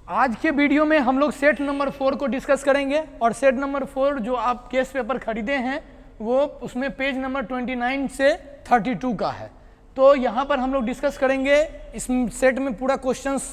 आज के वीडियो में हम लोग सेट नंबर 4 को डिस्कस करेंगे और सेट नंबर 4 जो आप केस पेपर खरीदे हैं वो उसमें पेज नंबर 29 से 32 का है। तो यहाँ पर हम लोग डिस्कस करेंगे। इस सेट में पूरा क्वेश्चंस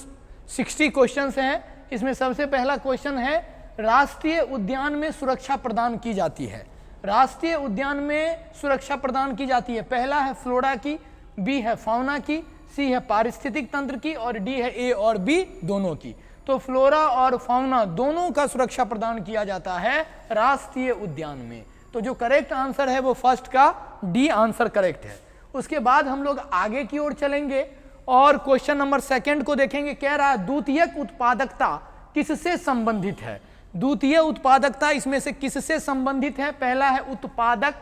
60 क्वेश्चंस हैं। इसमें सबसे पहला क्वेश्चन है, राष्ट्रीय उद्यान में सुरक्षा प्रदान की जाती है। राष्ट्रीय उद्यान में सुरक्षा प्रदान की जाती है। पहला है फ्लोरा की, बी है फाउना की, सी है पारिस्थितिक तंत्र की और डी है ए और बी दोनों की। तो फ्लोरा और फाउना दोनों का सुरक्षा प्रदान किया जाता है राष्ट्रीय उद्यान में। तो जो करेक्ट आंसर है वो फर्स्ट का डी आंसर करेक्ट है। उसके बाद हम लोग आगे की ओर चलेंगे और क्वेश्चन नंबर 2 को देखेंगे। कह रहा है द्वितीयक उत्पादकता किससे संबंधित है। द्वितीय उत्पादकता इसमें से किससे संबंधित है। पहला है उत्पादक,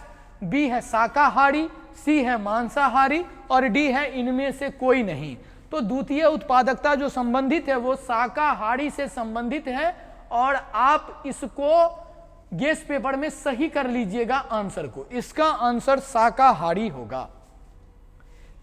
बी है शाकाहारी, सी है मांसाहारी और डी है इनमें से कोई नहीं। तो द्वितीय उत्पादकता जो संबंधित है वो शाकाहारी से संबंधित है और आप इसको गेस पेपर में सही कर लीजिएगा आंसर को। इसका आंसर शाकाहारी होगा।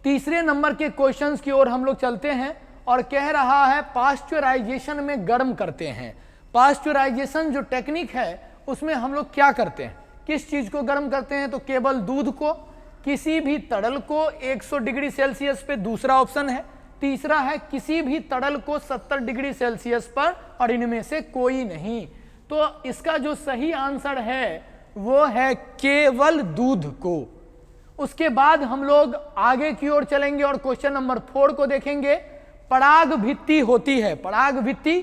तीसरे नंबर के क्वेश्चंस की ओर हम लोग चलते हैं और कह रहा है पास्चुराइजेशन में गर्म करते हैं। पास्चुराइजेशन जो टेक्निक है उसमें हम लोग क्या करते हैं, किस चीज को गर्म करते हैं। तो केवल दूध को, किसी भी तरल को 100 डिग्री सेल्सियस पे, दूसरा ऑप्शन है। तीसरा है किसी भी तरल को 70 डिग्री सेल्सियस पर और इनमें से कोई नहीं। तो इसका जो सही आंसर है वो है केवल दूध को। उसके बाद हम लोग आगे की ओर चलेंगे और क्वेश्चन नंबर 4 को देखेंगे। पराग भित्ति होती है। पराग भित्ति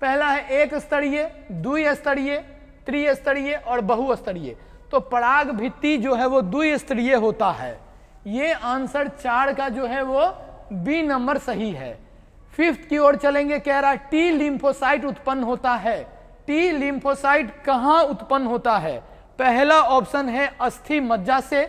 पहला है एक स्तरीय, द्विस्तरीय, त्रिस्तरीय और बहुस्तरीय। तो पराग भित्ति जो है वो द्विस्तरीय होता है। ये आंसर 4 का जो है वो बी नंबर सही है। 5th की ओर चलेंगे। कह रहा है टी लिम्फोसाइट उत्पन्न होता है। टी लिम्फोसाइट कहां उत्पन्न होता है। पहला ऑप्शन है अस्थि मज्जा से,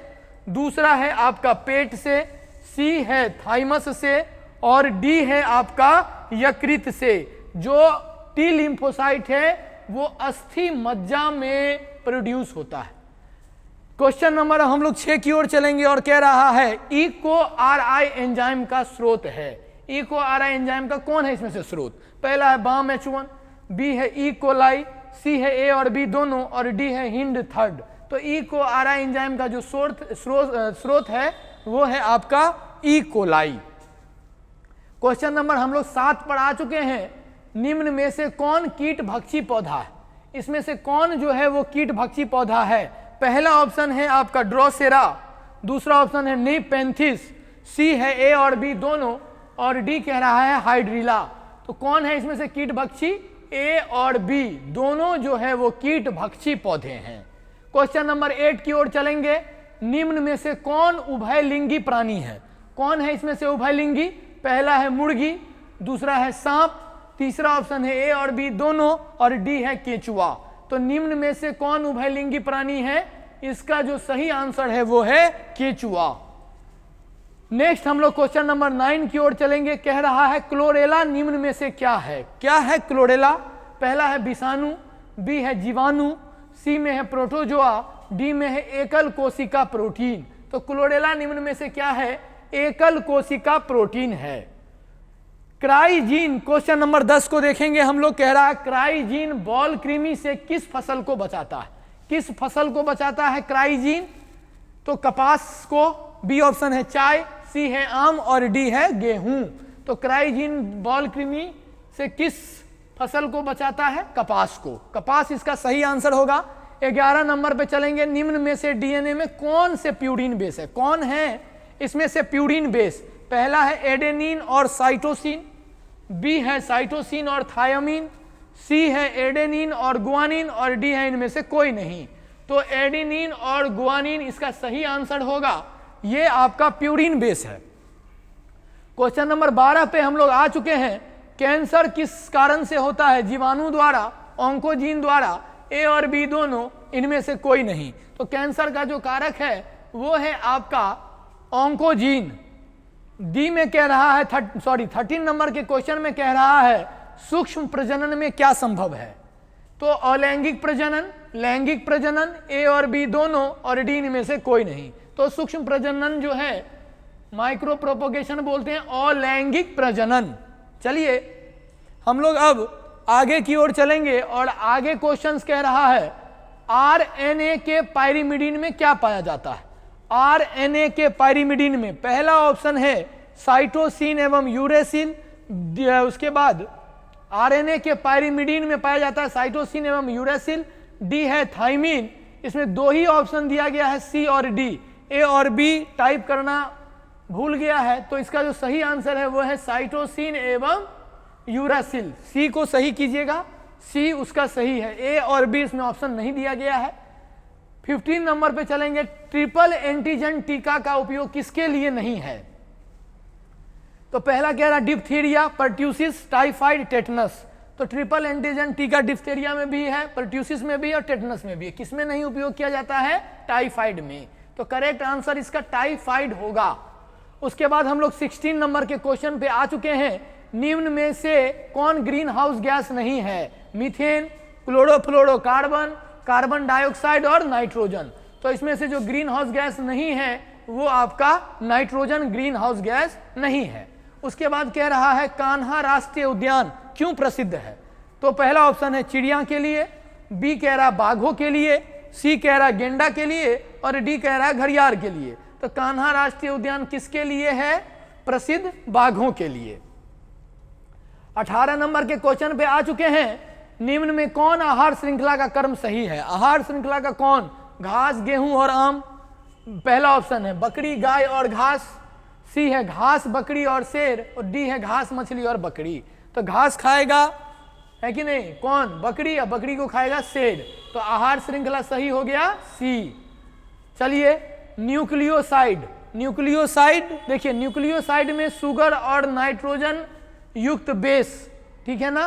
दूसरा है आपका पेट से, सी है थाइमस से और डी है आपका यकृत से। जो टी लिम्फोसाइट है वो अस्थि मज्जा में प्रोड्यूस होता है। क्वेश्चन नंबर हम लोग 6 की ओर चलेंगे और कह रहा है EcoRI एंजाइम का स्रोत है। EcoRI एंजाइम का कौन है इसमें से स्रोत। पहला है BAMH1, बी है E. coli, सी है ए और बी दोनों और डी है हिंड थर्ड। तो EcoRI एंजाइम का जो स्रोत है वो है आपका E. coli। क्वेश्चन नंबर हम लोग 7 पर आ चुके हैं। निम्न में से कौन कीट भक्षी पौधा है। इसमें से कौन जो है वो कीट भक्षी पौधा है। पहला ऑप्शन है आपका ड्रोसेरा, दूसरा ऑप्शन है नीपेंथिस, सी है ए और बी दोनों और डी कह रहा है हाइड्रिला। तो कौन है इसमें से कीट भक्षी। ए और बी दोनों जो है वो कीट भक्षी पौधे हैं। क्वेश्चन नंबर 8 की ओर चलेंगे। निम्न में से कौन उभयलिंगी प्राणी है। कौन है इसमें से उभयलिंगी। पहला है मुर्गी, दूसरा है सांप, तीसरा ऑप्शन है ए और बी दोनों और डी है केचुआ। तो निम्न में से कौन उभयलिंगी प्राणी है। इसका जो सही आंसर है वो है केचुआ। नेक्स्ट हम लोग क्वेश्चन नंबर 9 की ओर चलेंगे। कह रहा है क्लोरेला निम्न में से क्या है। क्या है क्लोरेला। पहला है विषाणु, बी है जीवाणु, सी में है प्रोटोजोआ, डी में है एकल कोशिका प्रोटीन। तो क्लोरेला निम्न में से क्या है, एकल कोशिका प्रोटीन है। क्राइजीन क्वेश्चन नंबर 10 को देखेंगे हम लोग। कह रहा है क्राइजीन बॉल कृमि से किस फसल को बचाता है। किस फसल को बचाता है क्राइजीन। तो कपास को, बी ऑप्शन है चाय, सी है आम और डी है गेहूं। तो क्राइजीन बॉल कृमि से किस फसल को बचाता है, कपास को। कपास इसका सही आंसर होगा। 11 नंबर पे चलेंगे। निम्न में से डीएनए में कौन से प्यूरिन बेस है। कौन है इसमें से प्यूरिन बेस। पहला है एडेनिन और साइटोसिन, बी है साइटोसिन और थायमिन, सी है एडेनिन और गुआनिन और डी है इनमें से कोई नहीं। तो एडेनिन और गुआनिन इसका सही आंसर होगा। ये आपका प्यूरिन बेस है। क्वेश्चन नंबर 12 पे हम लोग आ चुके हैं। कैंसर किस कारण से होता है। जीवाणु द्वारा, ऑन्कोजीन द्वारा, ए और बी दोनों, इनमें से कोई नहीं। तो कैंसर का जो कारक है वो है आपका ऑन्कोजीन। डी में कह रहा है 13 नंबर के क्वेश्चन में कह रहा है सूक्ष्म प्रजनन में क्या संभव है। तो अलैंगिक प्रजनन, लैंगिक प्रजनन, ए और बी दोनों और डी में से कोई नहीं। तो सूक्ष्म प्रजनन जो है माइक्रो प्रोपोगेशन बोलते हैं, अलैंगिक प्रजनन। चलिए हम लोग अब आगे की ओर चलेंगे और आगे क्वेश्चंस कह रहा है आरएनए के पायरिमिडीन में क्या पाया जाता है। आरएनए के पायरिमिडीन में पहला ऑप्शन है साइटोसिन एवं यूरेसिल, उसके बाद आरएनए के पायरिमिडीन में पाया जाता है साइटोसिन एवं यूरेसिल। डी है थाइमिन, इसमें दो ही ऑप्शन दिया गया है सी और डी, ए और बी टाइप करना भूल गया है, तो इसका जो सही आंसर है वो है साइटोसिन एवं यूरासिल। सी को सही कीजिएगा, सी उसका सही है, ए और बी इसमें ऑप्शन नहीं दिया गया है। 15 नंबर पे चलेंगे, ट्रिपल एंटीजन टीका का उपयोग किसके लिए नहीं है। तो पहला कह रहा डिप्थीरिया, पर्ट्यूसिस, टाइफाइड, टेटनस। तो ट्रिपल एंटीजन टीका डिप्थीरिया में भी है, पर्ट्यूसिस में भी और टेटनस में भी है। किसमें नहीं उपयोग किया जाता है, टाइफाइड में। तो करेक्ट आंसर इसका टाइफाइड होगा। उसके बाद हम लोग 16 नंबर के क्वेश्चन पे आ चुके हैं, निम्न में से कौन ग्रीन हाउस गैस नहीं है। मीथेन, क्लोरोफ्लोरोकार्बन, कार्बन डाइऑक्साइड और नाइट्रोजन। तो इसमें से जो ग्रीन हाउस गैस नहीं है वो आपका नाइट्रोजन ग्रीन हाउस गैस नहीं है। उसके बाद कह रहा है कान्हा राष्ट्रीय उद्यान क्यों प्रसिद्ध है। तो पहला ऑप्शन है चिड़िया के लिए, बी कह रहा बाघों के लिए, सी कह रहा गेंडा के लिए और डी कह रहा घड़ियाल के लिए। तो कान्हा राष्ट्रीय उद्यान किसके लिए है, प्रसिद्ध बाघों के लिए। 18 नंबर के क्वेश्चन पे आ चुके हैं, निम्न में कौन आहार श्रृंखला का क्रम सही है। आहार श्रृंखला का कौन, घास, गेहूं और आम। पहला ऑप्शन है बकरी, गाय और घास, सी है घास, बकरी और शेर और डी है घास, मछली और बकरी। तो घास खाएगा है कि नहीं कौन, बकरी, या बकरी को खाएगा शेर। तो आहार श्रृंखला सही हो गया सी। चलिए न्यूक्लियोसाइड, न्यूक्लियोसाइड देखिए न्यूक्लियोसाइड में शुगर और नाइट्रोजन युक्त बेस, ठीक है ना,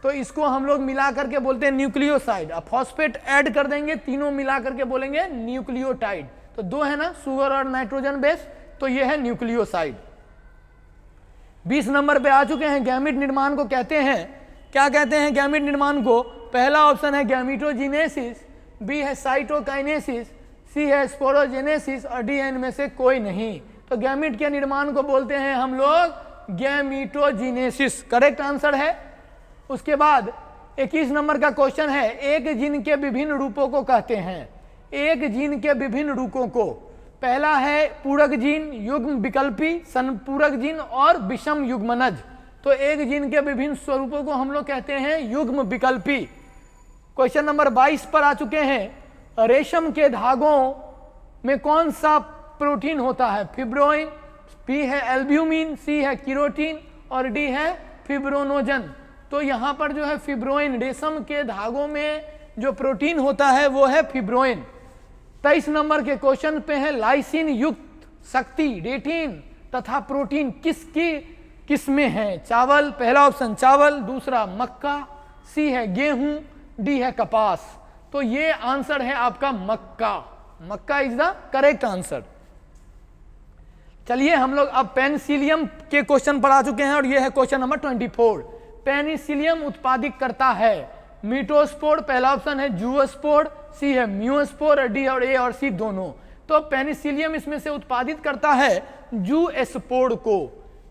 तो इसको हम लोग मिला करके बोलते हैं न्यूक्लियोसाइड। अब फॉस्फेट ऐड कर देंगे, तीनों मिला करके बोलेंगे न्यूक्लियोटाइड। तो दो है ना, शुगर और नाइट्रोजन बेस, तो ये है न्यूक्लियोसाइड। 20 नंबर पे आ चुके हैं, गैमीट निर्माण को कहते हैं, क्या कहते हैं गैमीट निर्माण को। पहला ऑप्शन है गैमीटोजिनेसिस, बी है साइटोकाइनेसिस, सी है स्पोरोजेनेसिस और डी है इनमें से कोई नहीं। तो गैमीट के निर्माण को बोलते हैं हम लोग गैमीटोजिनेसिस, करेक्ट आंसर है। उसके बाद 21 नंबर का क्वेश्चन है, एक जीन के विभिन्न रूपों को कहते हैं। एक जीन के विभिन्न रूपों को, पहला है पूरक जीन, युग्म विकल्पी, संपूरक जीन और विषम युग्मनज। तो एक जीन के विभिन्न स्वरूपों को हम लोग कहते हैं युग्म विकल्पी। क्वेश्चन नंबर 22 पर आ चुके हैं, रेशम के धागों में कौन सा प्रोटीन होता है। फिब्रोइन, बी है एल्ब्यूमिन, सी है कीरोटीन और डी है फिब्रोनोजन। तो यहाँ पर जो है फिब्रोइन, रेशम के धागों में जो प्रोटीन होता है वो है फिब्रोइन। 23 नंबर के क्वेश्चन पे है लाइसिन युक्त शक्ति, रेटिन तथा प्रोटीन किसकी किसमें है। चावल, पहला ऑप्शन चावल, दूसरा मक्का, सी है गेहूं, डी है कपास। तो ये आंसर है आपका मक्का, मक्का इज द करेक्ट आंसर। चलिए हम लोग अब पेनिसिलियम के क्वेश्चन पर आ चुके हैं और ये है क्वेश्चन नंबर 24। पेनिसिलियम उत्पादित करता है मीटोस्पोर, पहला ऑप्शन है जूओस्पोर, सी है म्यूओस्पोर और डी और ए और सी दोनों। तो पेनिसिलियम इसमें से उत्पादित करता है जूएस्पोर को।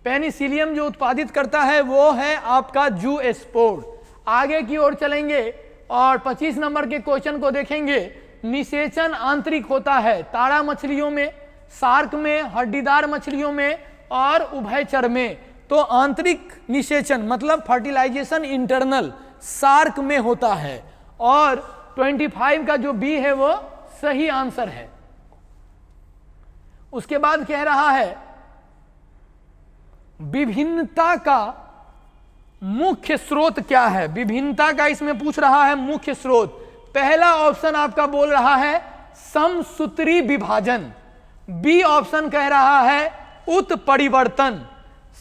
पेनिसिलियम जो उत्पादित करता है वो है आपका जूएस्पोर। आगे की ओर चलेंगे और 25 नंबर के क्वेश्चन को देखेंगे। निषेचन आंतरिक होता है तारा मछलियों में, शार्क में, हड्डीदार मछलियों में और उभयचर में। तो आंतरिक निषेचन मतलब फर्टिलाइजेशन इंटरनल शार्क में होता है और 25 का जो बी है वो सही आंसर है। उसके बाद कह रहा है विभिन्नता का मुख्य स्रोत क्या है। विभिन्नता का इसमें पूछ रहा है मुख्य स्रोत। पहला ऑप्शन आपका बोल रहा है समसूत्री विभाजन, बी ऑप्शन कह रहा है उत्परिवर्तन,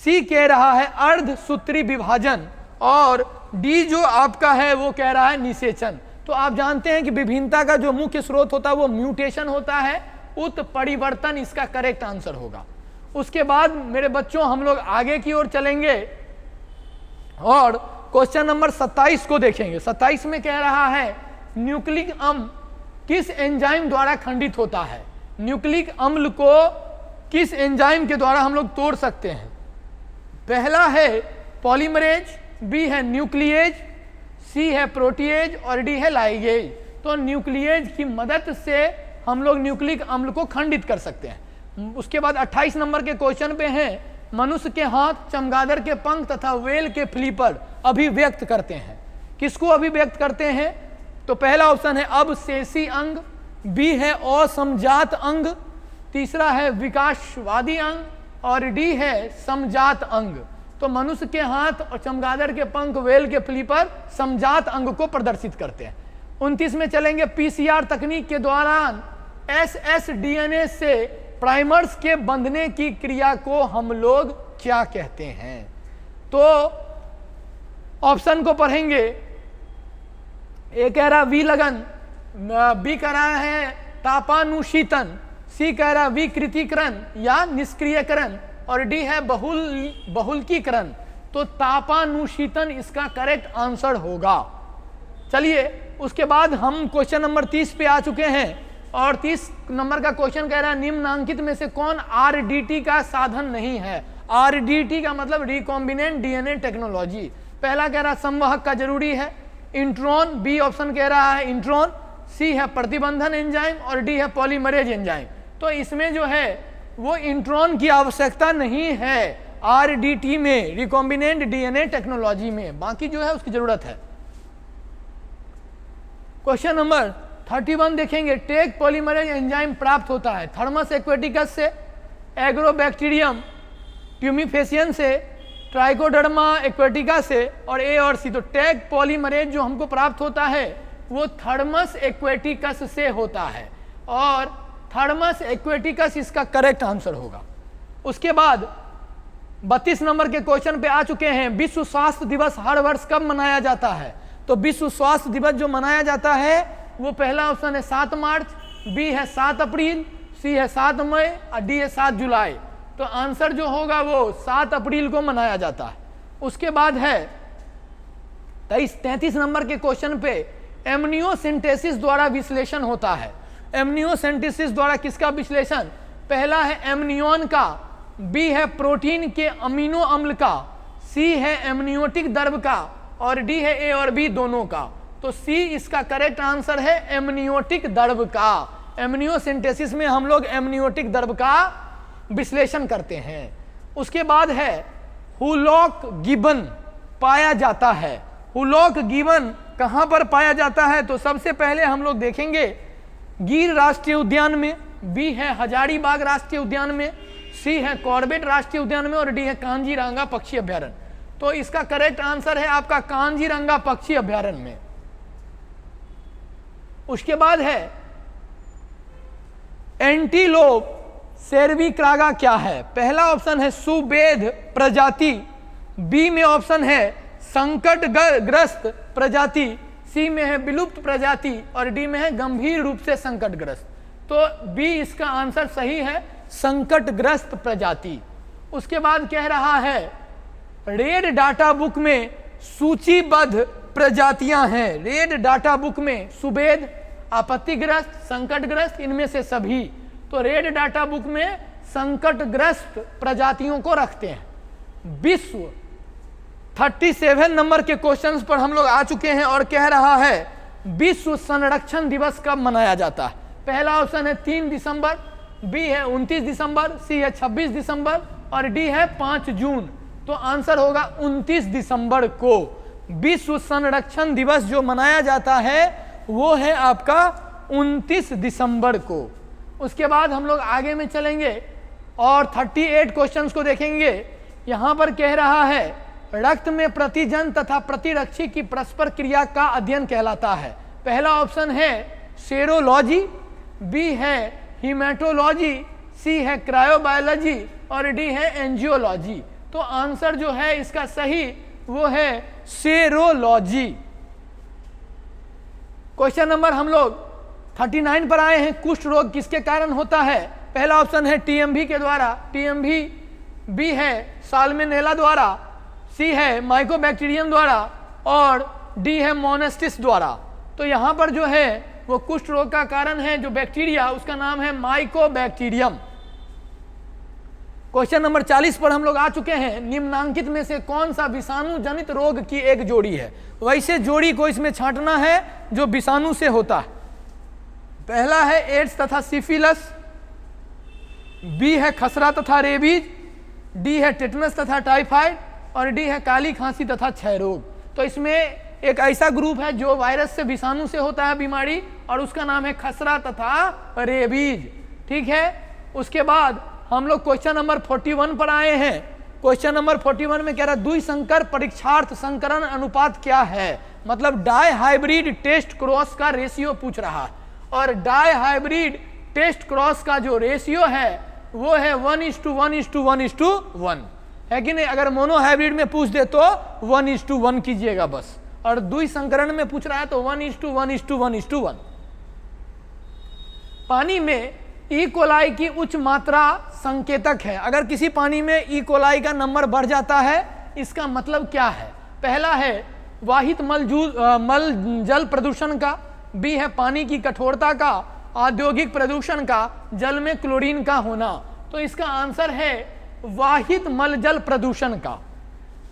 सी कह रहा है अर्धसूत्री विभाजन और डी जो आपका है वो कह रहा है निषेचन। तो आप जानते हैं कि विभिन्नता का जो मुख्य स्रोत होता है वो म्यूटेशन होता है, उत्परिवर्तन इसका करेक्ट आंसर होगा। उसके बाद मेरे बच्चों हम लोग आगे की ओर चलेंगे और क्वेश्चन नंबर 27 को देखेंगे। 27 में कह रहा है न्यूक्लिक अम्ल किस एंजाइम द्वारा खंडित होता है। न्यूक्लिक अम्ल को किस एंजाइम के द्वारा हम लोग तोड़ सकते हैं। पहला है पॉलीमरेज, बी है न्यूक्लिएज, सी है प्रोटीएज और डी है लाइगेज। तो न्यूक्लिएज की मदद से हम लोग न्यूक्लिक अम्ल को खंडित कर सकते हैं। उसके बाद 28 नंबर के क्वेश्चन पे हैं मनुष्य के हाथ, चमगादड़ के पंख तथा व्हेल के फ्लीपर अभिव्यक्त करते हैं। किसको अभिव्यक्त करते हैं? तो पहला ऑप्शन है अवशेषी अंग, बी है असमजात अंग, तीसरा है विकासवादी अंग और डी है समजात अंग। तो मनुष्य के हाथ और चमगादड़ के पंख, व्हेल के फ्लीपर समजात अंग को प्रदर्शित करते हैं। 29 में चलेंगे पीसीआर तकनीक के दौरान एसएसडीएनए से प्राइमर्स के बंधने की क्रिया को हम लोग क्या कहते हैं? तो ऑप्शन को पढ़ेंगे। ए कह रहा विलगन, बी कह रहा है तापानुशीतन, सी कह रहा विकृतीकरण या निष्क्रियकरण और डी है बहुलकीकरण। तो तापानुशीतन इसका करेक्ट आंसर होगा। चलिए उसके बाद हम क्वेश्चन नंबर 30 पे आ चुके हैं और 30 नंबर का क्वेश्चन कह रहा है निम्नांकित में से कौन आरडीटी का साधन नहीं है? आरडीटी का मतलब रिकॉम्बिनेंट डीएनए टेक्नोलॉजी। पहला कह रहा संवाहक का जरूरी है इंट्रॉन, बी ऑप्शन कह रहा है इंट्रॉन, सी है प्रतिबंधन एंजाइम और डी है पॉलीमरेज एंजाइम। तो इसमें जो है वो इंट्रॉन की आवश्यकता नहीं है आरडीटी में, रिकॉम्बिनेंट डीएनए टेक्नोलॉजी में, बाकी जो है उसकी जरूरत है। क्वेश्चन नंबर 31 देखेंगे। टेक पॉलीमरेज एंजाइम प्राप्त होता है थर्मस एक्वेटिकस से, एग्रोबैक्टीरियम ट्यूमिफेसियन से, ट्राइकोडर्मा एक्वेटिका से और ए और सी। तो टेक पॉलीमरेज जो हमको प्राप्त होता है वो थर्मस एक्वेटिकस से होता है और थर्मस एक्वेटिकस इसका करेक्ट आंसर होगा। उसके बाद 32 नंबर के क्वेश्चन पे आ चुके हैं। विश्व स्वास्थ्य दिवस हर वर्ष कब मनाया जाता है? तो विश्व स्वास्थ्य दिवस जो मनाया जाता है वो पहला ऑप्शन है 7 मार्च, बी है 7 अप्रैल, सी है 7 मई और डी है 7 जुलाई। तो आंसर जो होगा वो 7 अप्रैल को मनाया जाता है। उसके बाद है 33 नंबर के क्वेश्चन पे एमनियोसिंथेसिस द्वारा विश्लेषण होता है। एमनियोसिंथेसिस द्वारा किसका विश्लेषण? पहला है एमनियोन का, बी है प्रोटीन के अमीनो अम्ल का, सी है एमनियोटिक द्रव का और डी है ए और बी दोनों का। तो सी इसका करेक्ट आंसर है एमनियोटिक द्रव का। एमनियोसिंथेसिस में हम लोग एमनियोटिक द्रव का विश्लेषण करते हैं। उसके बाद है हुलॉक गिबन पाया जाता है। हुलॉक गिबन कहां पर पाया जाता है? तो सबसे पहले हम लोग देखेंगे गिर राष्ट्रीय उद्यान में, बी है हजारीबाग राष्ट्रीय उद्यान में, सी है कॉर्बेट राष्ट्रीय उद्यान में और डी है कांजीरंगा पक्षी अभ्यारण्य। तो इसका करेक्ट आंसर है आपका कांजीरंगा पक्षी अभ्यारण्य में। उसके बाद है एंटीलोप सेर्विक्रागा क्या है? पहला ऑप्शन है सुवेद प्रजाति, बी में ऑप्शन है संकटग्रस्त प्रजाति, सी में है विलुप्त प्रजाति और डी में है गंभीर रूप से संकटग्रस्त। तो बी इसका आंसर सही है, संकटग्रस्त प्रजाति। उसके बाद कह रहा है रेड डाटा बुक में सूचीबद्ध प्रजातियां हैं। रेड डाटा बुक में सुवेद, आपत्तिग्रस्त, संकटग्रस्त, इनमें से सभी। तो रेड डाटा बुक में संकटग्रस्त प्रजातियों को रखते हैं। विश्व 37 नंबर के क्वेश्चंस पर हम लोग आ चुके हैं और कह रहा है विश्व संरक्षण दिवस कब मनाया जाता है? पहला ऑप्शन है 3 दिसंबर, बी है 29 दिसंबर, सी है 26 दिसंबर और डी है 5 जून। तो आंसर होगा 29 दिसंबर को विश्व संरक्षण दिवस जो मनाया जाता है वो है आपका 29 दिसंबर को। उसके बाद हम लोग आगे में चलेंगे और 38 क्वेश्चंस को देखेंगे। यहां पर कह रहा है रक्त में प्रतिजन तथा प्रतिरक्षी की परस्पर क्रिया का अध्ययन कहलाता है। पहला ऑप्शन है सेरोलॉजी, बी है हीमेटोलॉजी, सी है क्रायोबायोलॉजी और डी है एंजियोलॉजी। तो आंसर जो है इसका सही वो है सेरोलॉजी। क्वेश्चन नंबर हम लोग 39 पर आए हैं। कुष्ठ रोग किसके कारण होता है? पहला ऑप्शन है टीएमवी के द्वारा, टीएमवी, बी है साल्मोनेला द्वारा, सी है माइकोबैक्टीरियम द्वारा और डी है मोनेस्टिस द्वारा। तो यहां पर जो है वो कुष्ठ रोग का कारण है जो बैक्टीरिया, उसका नाम है माइकोबैक्टीरियम। क्वेश्चन नंबर 40 पर हम लोग आ चुके हैं। निम्नांकित में से कौन सा विषाणु जनित रोग की एक जोड़ी है? वैसे जोड़ी को इसमें छांटना है जो विषाणु से होता है। पहला है एड्स तथा सिफिलिस, बी है खसरा तथा रेबीज, डी है टेटनस तथा टाइफाइड और डी है काली खांसी तथा क्षय रोग। तो इसमें एक ऐसा ग्रुप है जो वायरस से विषाणु से होता है बीमारी और उसका नाम है खसरा तथा रेबीज। ठीक है, उसके बाद हम लोग क्वेश्चन नंबर 41 पर आए हैं। क्वेश्चन नंबर 41 में कह रहा है द्विसंकर परीक्षार्थ संकरण अनुपात क्या है? मतलब डाई हाइब्रिड टेस्ट क्रॉस का रेशियो पूछ रहा है और डाई हाइब्रिड टेस्ट क्रॉस का जो रेशियो है वो है 1:1:1:1 है कि नहीं? अगर मोनो हाइब्रिड में पूछ दे तो 1:1 कीजिएगा बस, और द्विसंकरण में पूछ रहा है तो 1:1:1:1। पानी में ई कोलाई की उच्च मात्रा संकेतक है। अगर किसी पानी में ई कोलाई का नंबर बढ़ जाता है इसका मतलब क्या है? पहला है वाहित मल जल प्रदूषण का, बी है पानी की कठोरता का, औद्योगिक प्रदूषण का, जल में क्लोरीन का होना। तो इसका आंसर है वाहित मल जल प्रदूषण का।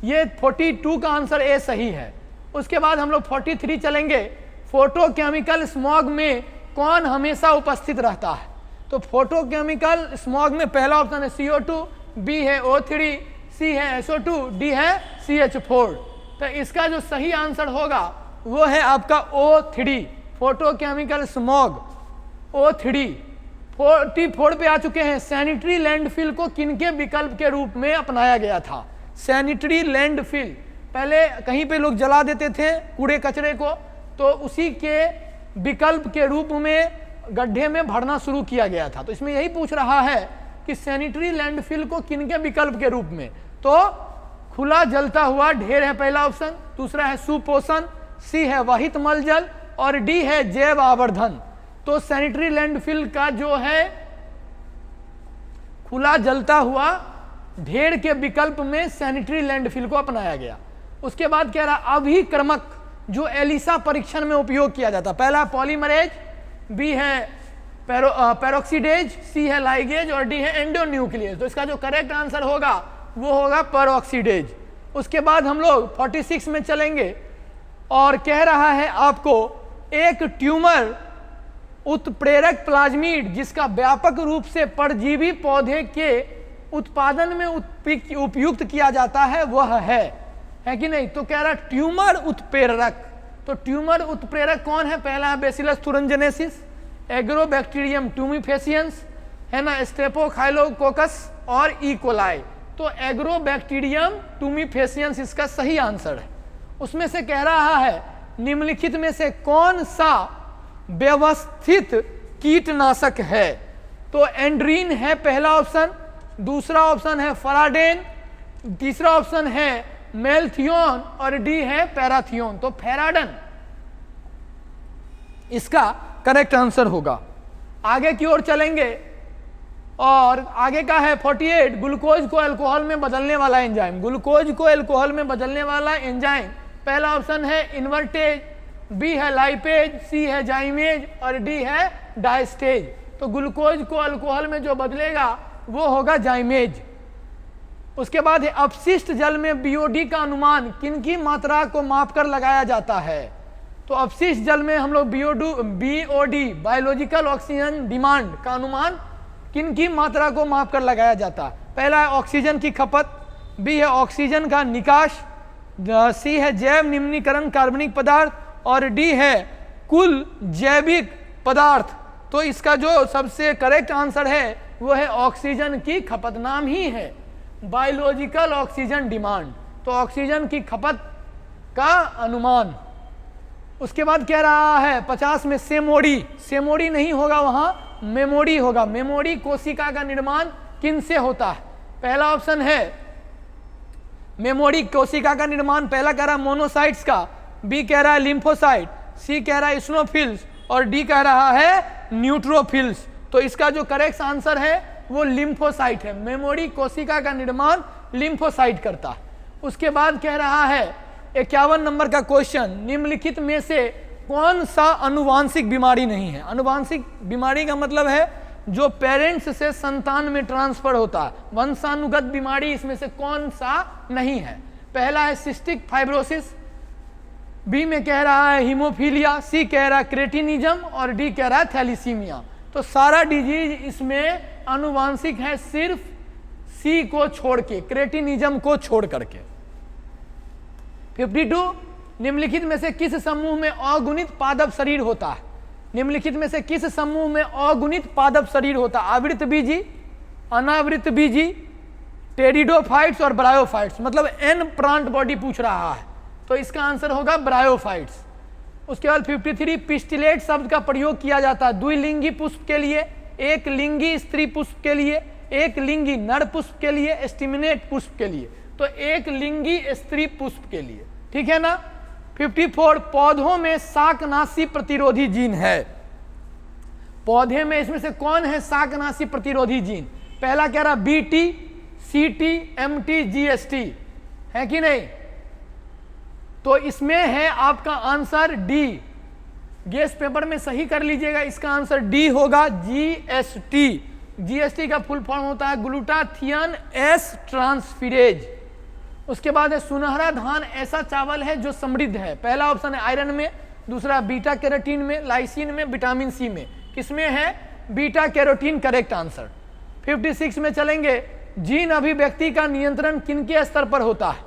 ये 42 का आंसर ए सही है। उसके बाद हम लोग 43 चलेंगे। फोटोकेमिकल स्मॉग में कौन हमेशा उपस्थित रहता है? तो फोटोकेमिकल स्मॉग में पहला ऑप्शन है CO2, बी है O3, सी है SO2, डी है CH4। तो इसका जो सही आंसर होगा वो है आपका O3, फोटोकेमिकल स्मॉग O3। 44 पे आ चुके हैं। सैनिटरी लैंडफिल को किनके विकल्प के रूप में अपनाया गया था? सैनिटरी लैंडफिल, पहले कहीं पे लोग जला देते थे कूड़े कचरे को, तो उसी के विकल्प के रूप में गड्ढे में भरना शुरू किया गया था। तो इसमें यही पूछ रहा है कि सैनिटरी लैंडफिल को किनके विकल्प के रूप में? तो खुला जलता हुआ ढेर है पहला ऑप्शन, दूसरा है सुपोषण, सी है वाहित मलजल और डी है जैव आवर्धन। तो सैनिटरी लैंडफिल का जो है खुला जलता हुआ ढेर के विकल्प में सैनिटरी लैंडफिल को अपनाया गया। उसके बाद कह रहा अभिक्रमक जो एलिसा परीक्षण में उपयोग किया जाता, पहला पॉलीमरेज, बी है पेरोक्सीडेज, सी है लाइगेज और डी है एंडोन्यूक्लियस। तो इसका जो करेक्ट आंसर होगा वो होगा पेरोक्सीडेज। उसके बाद हम लोग 46 में चलेंगे और कह रहा है आपको एक ट्यूमर उत्प्रेरक प्लाज्मिड जिसका व्यापक रूप से परजीवी पौधे के उत्पादन में उपयुक्त किया जाता है वह है कि नहीं? तो कह रहा ट्यूमर उत्प्रेरक। तो ट्यूमर उत्प्रेरक कौन है? पहला है बेसिलस थुरिनजेनेसिस, एग्रोबैक्टीरियम ट्यूमिफेसियंस है ना, स्ट्रेप्टोकाइलोकोकस और ई कोलाई। तो एग्रोबैक्टीरियम ट्यूमिफेसियंस इसका सही आंसर है। उसमें से कह रहा है निम्नलिखित में से कौन सा व्यवस्थित कीटनाशक है? तो एंड्रीन है पहला ऑप्शन, दूसरा ऑप्शन है फराडेन, तीसरा ऑप्शन है मेल्थियोन और डी है पैराथियोन। तो फेराडन इसका करेक्ट आंसर होगा। आगे की ओर चलेंगे और आगे का है 48 ग्लूकोज को अल्कोहल में बदलने वाला एंजाइम। ग्लूकोज को अल्कोहल में बदलने वाला एंजाइम, पहला ऑप्शन है इन्वर्टेज, बी है लाइपेज, सी है जाइमेज और डी है डायस्टेज। तो ग्लूकोज को अल्कोहल में जो बदलेगा वो होगा जाइमेज। उसके बाद है अपशिष्ट जल में बीओडी का अनुमान किनकी मात्रा को मापकर लगाया जाता है? तो अपशिष्ट जल में हम लोग बीओडी बायोलॉजिकल ऑक्सीजन डिमांड का अनुमान किनकी मात्रा को मापकर लगाया जाता है? पहला है ऑक्सीजन की खपत, बी है ऑक्सीजन का निकास, सी है जैव निम्नीकरण कार्बनिक पदार्थ और डी है कुल जैविक पदार्थ। तो इसका जो सबसे करेक्ट आंसर है वो है ऑक्सीजन की खपत, नाम ही है बायोलॉजिकल ऑक्सीजन डिमांड। तो ऑक्सीजन की खपत का अनुमान। उसके बाद कह रहा है 50 में सेमोडी, सेमोडी नहीं होगा वहां मेमोरी होगा। मेमोरी कोशिका का निर्माण किन से होता है? पहला ऑप्शन है मेमोरी कोशिका का निर्माण, पहला कह रहा है मोनोसाइट्स का, बी कह रहा है लिम्फोसाइट, सी कह रहा है इस्नोफिल्स और डी कह रहा है न्यूट्रोफिल्स। तो इसका जो करेक्ट आंसर है वो लिम्फोसाइट है। मेमोरी कोशिका का निर्माण लिम्फोसाइट करता है। उसके बाद कह रहा है 51 नंबर का क्वेश्चन, निम्नलिखित में से कौन सा अनुवांशिक बीमारी नहीं है? अनुवांशिक बीमारी का मतलब है जो पेरेंट्स से संतान में ट्रांसफर होता है। वंशानुगत बीमारी इसमें से कौन सा नहीं है? पहला है सिस्टिक फाइब्रोसिस, बी में कह रहा है हीमोफीलिया, सी कह रहा है क्रेटिनिज्म और डी कह रहा है थैलीसीमिया। तो सारा डिजीज इसमें आनुवांशिक है, सिर्फ सी को छोड़ के, क्रेटिनिज्म को छोड़ करके। 52 निम्नलिखित में से किस समूह में अगुणित पादप शरीर होता है? निम्नलिखित में से किस समूह में अगुणित पादप शरीर होता है? आवृत बीजी, अनावृत बीजी, टेरिडोफाइट्स और ब्रायोफाइट्स, मतलब एन प्लांट बॉडी पूछ रहा है, तो इसका आंसर होगा ब्रायोफाइट्स। उसके बाद 53 पिस्टिलेट शब्द का प्रयोग किया जाता है द्विलिंगी पुष्प के लिए, एक लिंगी स्त्री पुष्प के लिए, एक लिंगी नर पुष्प के लिए, एस्टिमिनेट पुष्प के लिए। तो एक लिंगी स्त्री पुष्प के लिए, ठीक है ना। 54 पौधों में शाकनाशी प्रतिरोधी जीन है। पौधे में इसमें से कौन है शाकनाशी प्रतिरोधी जीन? पहला कह रहा बीटी, सीटी, एमटी, जीएसटी, है कि नहीं? तो इसमें है आपका आंसर डी। गेस पेपर में सही कर लीजिएगा, इसका आंसर डी होगा, जीएसटी। जीएसटी का फुल फॉर्म होता है ग्लूटाथियन एस ट्रांसफिरेज। उसके बाद है सुनहरा धान ऐसा चावल है जो समृद्ध है। पहला ऑप्शन है आयरन में, दूसरा बीटा कैरोटीन में, लाइसिन में, विटामिन सी में। किसमें है? Beta carotene correct answer. 56 में चलेंगे, जीन अभिव्यक्ति का नियंत्रण किनके स्तर पर होता है?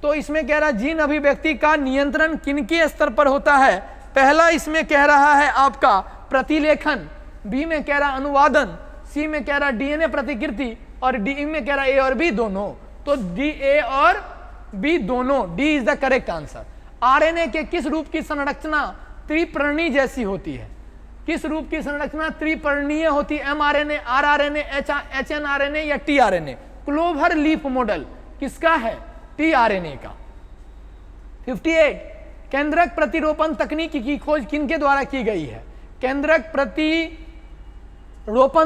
तो इसमें कह रहा है जीन अभिव्यक्ति का नियंत्रण किनके स्तर पर होता है? पहला इसमें कह रहा है आपका प्रतिलेखन, बी में कह रहा अनुवादन, सी में कह रहा डीएनए प्रतिकृति और डी में कह रहा ए और बी दोनों। तो डी ए और बी दोनों, D is the correct answer. RNA के किस रूप की संरचना त्रिपर्णी जैसी होती है? किस रूप की संरचना त्रिपर्णीय होती है? एमआरएनए, आरआरएनए, एचएनआरएनए या टीआरएनए? क्लोवर लीफ मॉडल किसका है? टीआरएनए का। 58 केंद्रक प्रतिरोपण तकनीक की खोज किनके द्वारा की गई है? केंद्रक प्रतिरोपण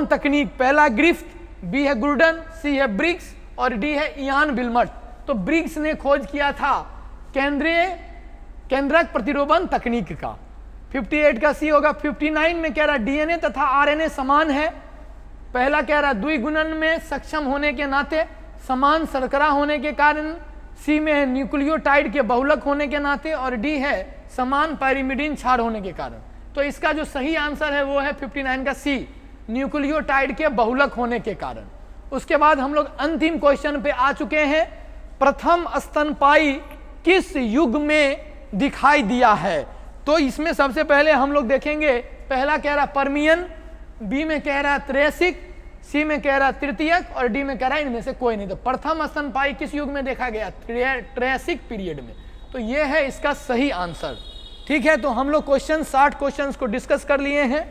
तकनीक, पहला ग्रिफ्थ, बी है गुर्डन, सी है ब्रिग्स और डी है इयान विल्मट। तो ब्रिग्स ने खोज किया था केंद्रक प्रतिरोपण तकनीक का। 58 का सी होगा। 59 में कह रहा डीएनए तथा आरएनए समान है। पहला कह रहा द्विगुणन में सक्षम होने के नाते, समान शर्करा होने के कारण, सी में है न्यूक्लियोटाइड के बहुलक होने के नाते और डी है समान पायरिमिडीन क्षार होने के कारण। तो इसका जो सही आंसर है वो है 59 का सी, न्यूक्लियोटाइड के बहुलक होने के कारण। उसके बाद हम लोग अंतिम क्वेश्चन पे आ चुके हैं। प्रथम स्तनपायी किस युग में दिखाई दिया है? तो इसमें सबसे पहले हम लोग देखेंगे, पहला कह रहा पर्मियन, बी में कह रहा त्रेसिक, सी में कह रहा तृतीयक और डी में कह रहा इनमें से कोई नहीं। तो प्रथम स्तनपायी किस युग में देखा गया? ट्रेसिक पीरियड में। तो ये है इसका सही आंसर। ठीक है, तो हम लोग 60 क्वेश्चंस को डिस्कस कर लिए हैं।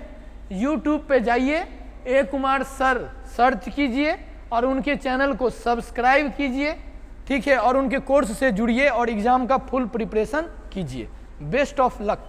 यूट्यूब पे जाइए, ए कुमार सर सर्च कीजिए और उनके चैनल को सब्सक्राइब कीजिए, ठीक है, और उनके कोर्स से जुड़िए और एग्जाम का फुल प्रिपरेशन कीजिए। Best of luck.